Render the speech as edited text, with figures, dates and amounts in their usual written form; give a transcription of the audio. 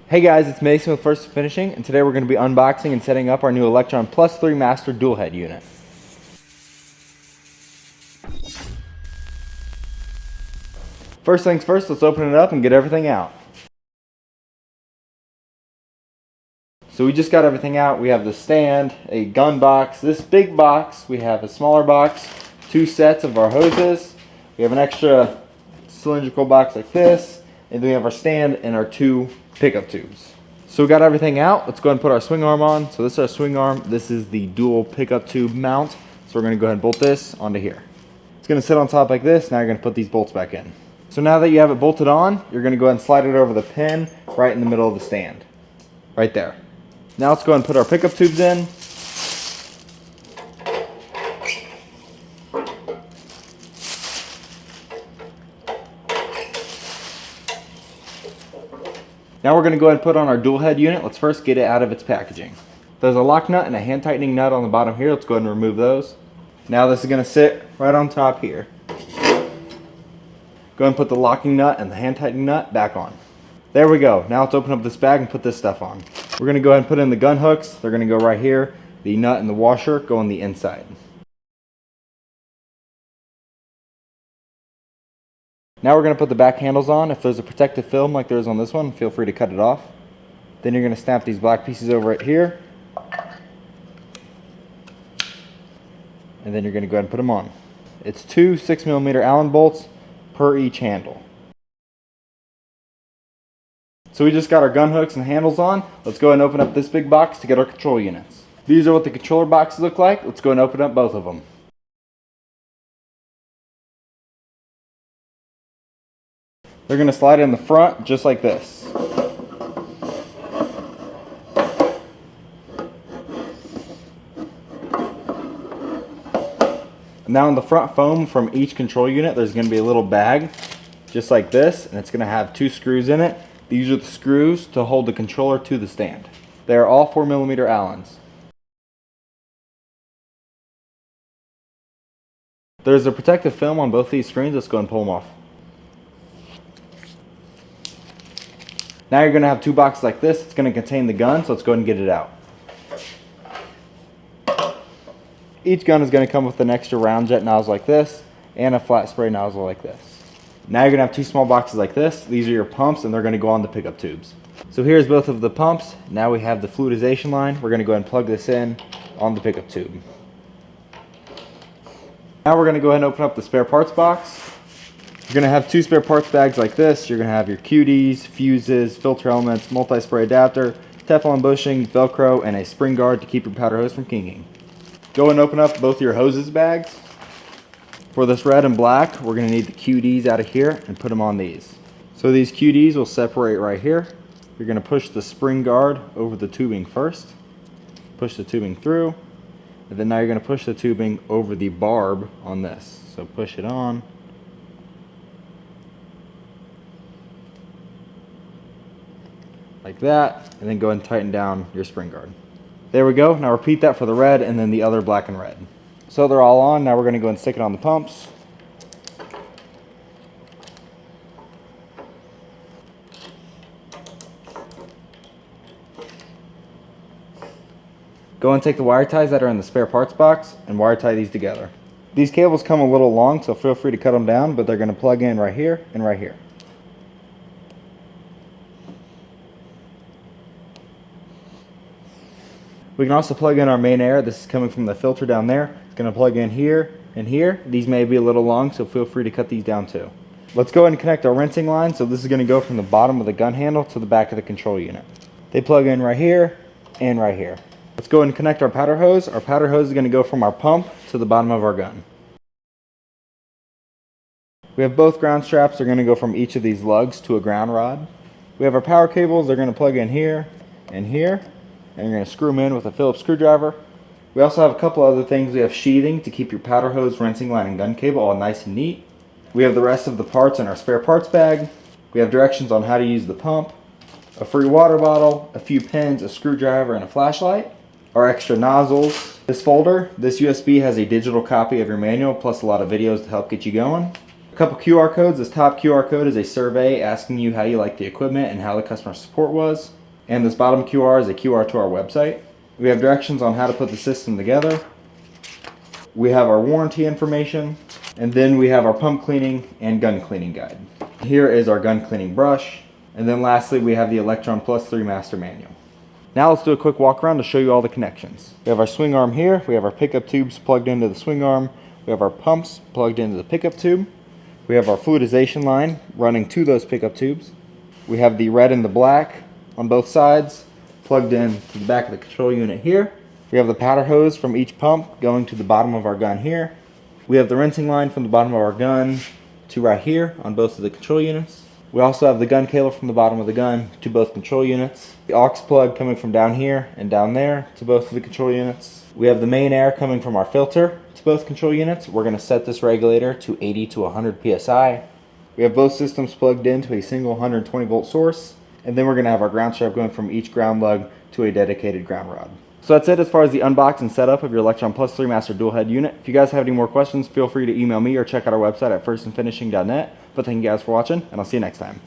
Hey guys, it's Mason with First Finishing, and today we're going to be unboxing and setting up our new Electron Plus 3 Master dual head unit. First things first, let's open it up and get everything out. So we just got everything out. We have the stand, a gun box, this big box, we have a smaller box, 2 sets of our hoses, we have an extra cylindrical box like this, and then we have our stand and our 2 pickup tubes. So we got everything out. Let's go ahead and put our swing arm on. So this is our swing arm. This is the dual pickup tube mount. So we're going to go ahead and bolt this onto here. It's going to sit on top like this. Now you're going to put these bolts back in. So now that you have it bolted on, you're going to go ahead and slide it over the pin right in the middle of the stand. Right there. Now let's go ahead and put our pickup tubes in. Now we're going to go ahead and put on our dual head unit. Let's first get it out of its packaging. There's a lock nut and a hand tightening nut on the bottom here. Let's go ahead and remove those. Now this is going to sit right on top here. Go ahead and put the locking nut and the hand tightening nut back on. There we go. Now let's open up this bag and put this stuff on. We're going to go ahead and put in the gun hooks. They're going to go right here. The nut and the washer go on the inside. Now we're going to put the back handles on. If there's a protective film like there is on this one, feel free to cut it off. Then you're going to snap these black pieces over right here. And then you're going to go ahead and put them on. It's 2 6mm Allen bolts per each handle. So we just got our gun hooks and handles on. Let's go ahead and open up this big box to get our control units. These are what the controller boxes look like. Let's go ahead and open up both of them. They're going to slide in the front just like this. Now in the front foam from each control unit, there's going to be a little bag just like this, and it's going to have 2 screws in it. These are the screws to hold the controller to the stand. They are all 4mm Allens. There's a protective film on both these screens. Let's go ahead and pull them off. Now you're going to have 2 boxes like this. It's going to contain the gun, so let's go ahead and get it out. Each gun is going to come with an extra round jet nozzle like this and a flat spray nozzle like this. Now you're going to have 2 small boxes like this. These are your pumps, and they're going to go on the pickup tubes. So here's both of the pumps. Now we have the fluidization line. We're going to go ahead and plug this in on the pickup tube. Now we're going to go ahead and open up the spare parts box. You're going to have 2 spare parts bags like this. You're going to have your QDs, fuses, filter elements, multi-spray adapter, Teflon bushing, Velcro, and a spring guard to keep your powder hose from kinking. Go ahead and open up both your hoses bags. For this red and black, we're going to need the QDs out of here and put them on these. So these QDs will separate right here. You're going to push the spring guard over the tubing first. Push the tubing through. And then now you're going to push the tubing over the barb on this. So push it on. Like that, and then go ahead and tighten down your spring guard. There we go. Now repeat that for the red and then the other black and red. So they're all on. Now we're going to go and stick it on the pumps. Go and take the wire ties that are in the spare parts box and wire tie these together. These cables come a little long, so feel free to cut them down, but they're going to plug in right here and right here. We can also plug in our main air. This is coming from the filter down there. It's going to plug in here and here. These may be a little long, so feel free to cut these down too. Let's go ahead and connect our rinsing line. So this is going to go from the bottom of the gun handle to the back of the control unit. They plug in right here and right here. Let's go ahead and connect our powder hose. Our powder hose is going to go from our pump to the bottom of our gun. We have both ground straps. They're going to go from each of these lugs to a ground rod. We have our power cables. They're going to plug in here and here. And you're going to screw them in with a Phillips screwdriver. We also have a couple other things. We have sheathing to keep your powder hose, rinsing line, and gun cable all nice and neat. We have the rest of the parts in our spare parts bag. We have directions on how to use the pump, a free water bottle, a few pins, a screwdriver, and a flashlight. Our extra nozzles. This folder, this USB has a digital copy of your manual plus a lot of videos to help get you going. couple QR codes. This top QR code is a survey asking you how you like the equipment and how the customer support was. And this bottom QR is a QR to our website. We have directions on how to put the system together. We have our warranty information. And then we have our pump cleaning and gun cleaning guide. Here is our gun cleaning brush. And then lastly, we have the Electron Plus 3 Master Manual. Now let's do a quick walk around to show you all the connections. We have our swing arm here. We have our pickup tubes plugged into the swing arm. We have our pumps plugged into the pickup tube. We have our fluidization line running to those pickup tubes. We have the red and the black on both sides plugged in to the back of the control unit here. We have the powder hose from each pump going to the bottom of our gun here. We have the rinsing line from the bottom of our gun to right here on both of the control units. We also have the gun cable from the bottom of the gun to both control units. The aux plug coming from down here and down there to both of the control units. We have the main air coming from our filter to both control units. We're going to set this regulator to 80 to 100 psi. We have both systems plugged into a single 120 volt source. And then we're going to have our ground strap going from each ground lug to a dedicated ground rod. So that's it as far as the unbox and setup of your Electron Plus 3 Master dual head unit. If you guys have any more questions, feel free to email me or check out our website at firstandfinishing.net. But thank you guys for watching, and I'll see you next time.